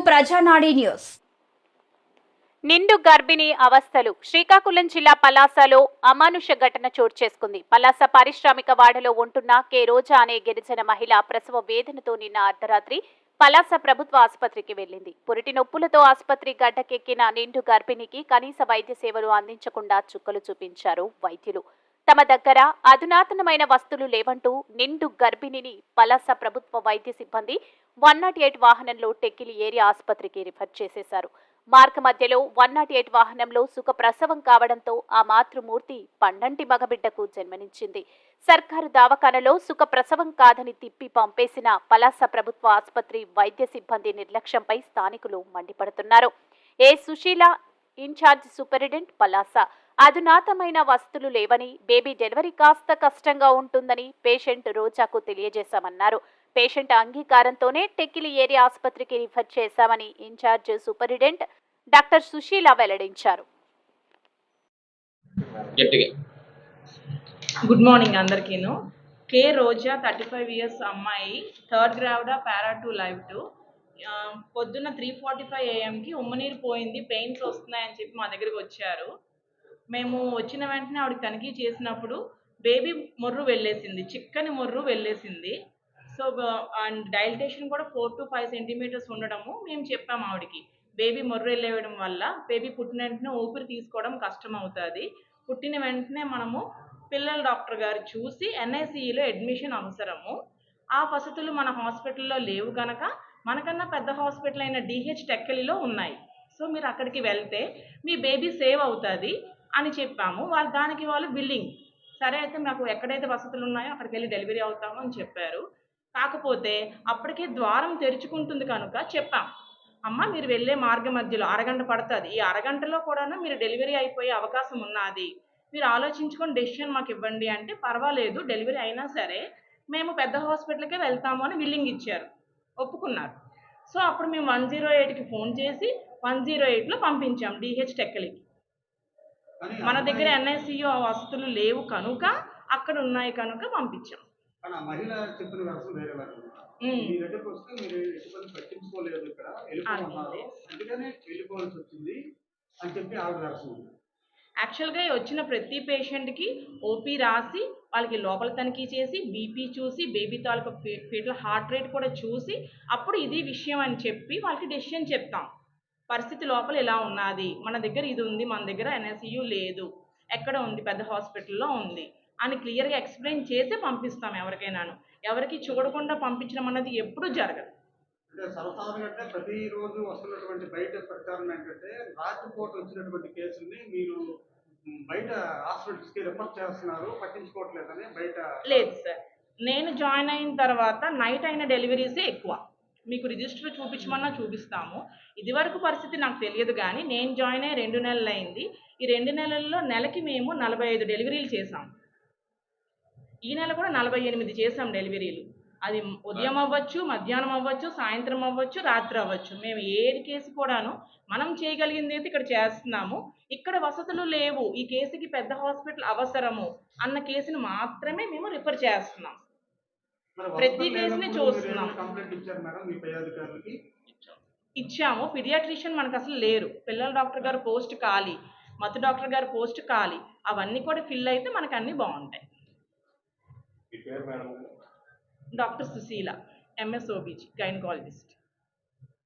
ప్రజానాడి news. నిండు గర్భిణీ అవస్థలు. శ్రీకాకుళం జిల్లా పలాసలో అమానుష ఘటన చోటు చేసుకుంది. పలాస పారిశ్రామిక వాడలో ఉంటున్న కె రోజా అనే గిరిజన మహిళ ప్రసవ వేదనతో నిన్న అర్ధరాత్రి పలాస ప్రభుత్వ ఆసుపత్రికి వెళ్లింది. పురిటి నొప్పులతో ఆసుపత్రి గడ్డకెక్కిన నిండు గర్భిణికి కనీస వైద్య సేవలు అందించకుండా చుక్కలు చూపించారు వైద్యులు. తమ దగ్గర అధునాతనమైన వస్తువులు లేవంటూ నిండు గర్భిణిని పలాస ప్రభుత్వ వైద్య సిబ్బంది 108 వాహనంలో టెక్కిలి ఏరియా ఆసుపత్రికి రిఫర్ చేసేశారు. మార్గ మధ్యలో 108 వాహనంలో సుఖ ప్రసవం కావడంతో ఆ మాతృమూర్తి పండంటి మగబిడ్డకు జన్మనిచ్చింది. సర్కారు దవాఖానలో సుఖ ప్రసవం కాదని తిప్పి పంపేసిన పలాస ప్రభుత్వ ఆసుపత్రి వైద్య సిబ్బంది నిర్లక్ష్యంపై స్థానికులు మండిపడుతున్నారు. A Sushila, incharge superintendent Palasa, అధునాతమైన వస్తువులు లేవని, బేబీ డెలివరీ కాస్త కష్టంగా ఉంటుందని పేషెంట్ రోజాకు తెలియజేశామన్నారు. పేషెంట్ అంగీకారంతోనే టెక్కిలి ఏరియా ఆసుపత్రికి రిఫర్ చేశామని ఇన్ఛార్జ్ సూపరింటెండెంట్ డాక్టర్ సుశీల వెల్లడించారు. గుడ్ మార్నింగ్ అందరికీను. కే రోజా 35 ఇయర్స్ అమ్మాయి, థర్డ్ గ్రావిడ, పారా 2 లైవ్ 2. పొద్దున్న 3:45 AM ఉమ్మనీరు పోయింది, పెయిన్స్ వస్తున్నాయని చెప్పి మా దగ్గరికి వచ్చారు. మేము వచ్చిన వెంటనే ఆవిడకి తనిఖీ చేసినప్పుడు బేబీ మొర్రు వెళ్ళేసింది, చిక్కని మొర్రు వెళ్ళేసింది. సో అండ్ డైల్టేషన్ కూడా 4 to 5 సెంటీమీటర్స్ ఉండడము మేము చెప్పాము ఆవిడకి. బేబీ మొర్రు వెళ్ళేయడం వల్ల బేబీ పుట్టిన వెంటనే ఊపిరి తీసుకోవడం కష్టం అవుతుంది. పుట్టిన వెంటనే మనము పిల్లల డాక్టర్ గారు చూసి NICUలో అడ్మిషన్ అవసరము. ఆ వసతులు మన హాస్పిటల్లో లేవు కనుక మనకన్నా పెద్ద హాస్పిటల్ అయిన DH టెక్కలిలో ఉన్నాయి. సో మీరు అక్కడికి వెళ్తే మీ బేబీ సేవ్ అవుతుంది అని చెప్పాము. దానికి వాళ్ళు బిల్లింగ్ సరే అయితే మాకు ఎక్కడైతే వసతులు ఉన్నాయో అక్కడికి వెళ్ళి డెలివరీ అవుతాము అని చెప్పారు. కాకపోతే అప్పటికే ద్వారం తెరుచుకుంటుంది కనుక చెప్పాం, అమ్మ మీరు వెళ్ళే మార్గ మధ్యలో అరగంట పడుతుంది, ఈ అరగంటలో కూడా మీరు డెలివరీ అయిపోయే అవకాశం ఉన్నది, మీరు ఆలోచించుకొని డెసిషన్ మాకు ఇవ్వండి అంటే పర్వాలేదు, డెలివరీ అయినా సరే మేము పెద్ద హాస్పిటల్కే వెళ్తాము అని బిల్లింగ్ ఇచ్చారు, ఒప్పుకున్నారు. సో అప్పుడు మేము 108కి ఫోన్ చేసి 108లో పంపించాం DH టెక్కలికి. మన దగ్గర NICU వసతులు లేవు కనుక అక్కడ ఉన్నాయి కనుక పంపించాం. యాక్చువల్గా వచ్చిన ప్రతి పేషెంట్కి OP రాసి వాళ్ళకి లోపల తనిఖీ చేసి BP చూసి బేబీ తాలూకు ఫీటల్ హార్ట్ రేట్ కూడా చూసి అప్పుడు ఇది విషయం అని చెప్పి వాళ్ళకి డెసిషన్ చెప్తాం. పరిస్థితి లోపల ఎలా ఉన్నది, మన దగ్గర ఇది ఉంది, మన దగ్గర NICU లేదు, ఎక్కడ ఉంది, పెద్ద హాస్పిటల్లో ఉంది అని క్లియర్గా ఎక్స్ప్లెయిన్ చేసి పంపిస్తాం. ఎవరికైనాను ఎవరికి చూడకుండా పంపించడం అన్నది ఎప్పుడూ జరగదు. అంటే ప్రతిరోజు వస్తున్నటువంటి బయట ప్రచారం ఏంటంటే రాత్రిపూట వచ్చినటువంటి కేసుల్ని మీరు బయట హాస్పిటల్స్కి రిఫర్ చేస్తున్నారు, పట్టించుకోవట్లేదని బయట. లేదు సార్, నేను జాయిన్ అయిన తర్వాత నైట్ అయిన డెలివరీసే ఎక్కువ. మీకు రిజిస్టర్ చూపించమన్నా చూపిస్తాము. ఇదివరకు పరిస్థితి నాకు తెలియదు కానీ నేను జాయిన్ అయ్యి 2 నెలలు అయింది. ఈ 2 నెలల్లో నెలకి మేము 45 డెలివరీలు చేసాం. ఈ నెల కూడా 48 చేసాం డెలివరీలు. అది ఉదయం అవ్వచ్చు, మధ్యాహ్నం అవ్వచ్చు, సాయంత్రం అవ్వచ్చు, రాత్రి అవ్వచ్చు. మేము ఏది కేసు కూడాను మనం చేయగలిగింది అయితే ఇక్కడ చేస్తున్నాము. ఇక్కడ వసతులు లేవు, ఈ కేసుకి పెద్ద హాస్పిటల్ అవసరము అన్న కేసును మాత్రమే మేము రిఫర్ చేస్తున్నాం. ప్రతి కేసుని చూస్తున్నాం. ఇచ్చాము. పీడియాట్రిషియన్ మనకు అసలు లేరు, పిల్లల డాక్టర్ గారు పోస్ట్ ఖాళీ, మత్తు డాక్టర్ గారు పోస్ట్ ఖాళీ. అవన్నీ కూడా ఫిల్ అయితే మనకు అన్నీ బాగుంటాయి. Doctor Sushila, MS OBG gynaecologist.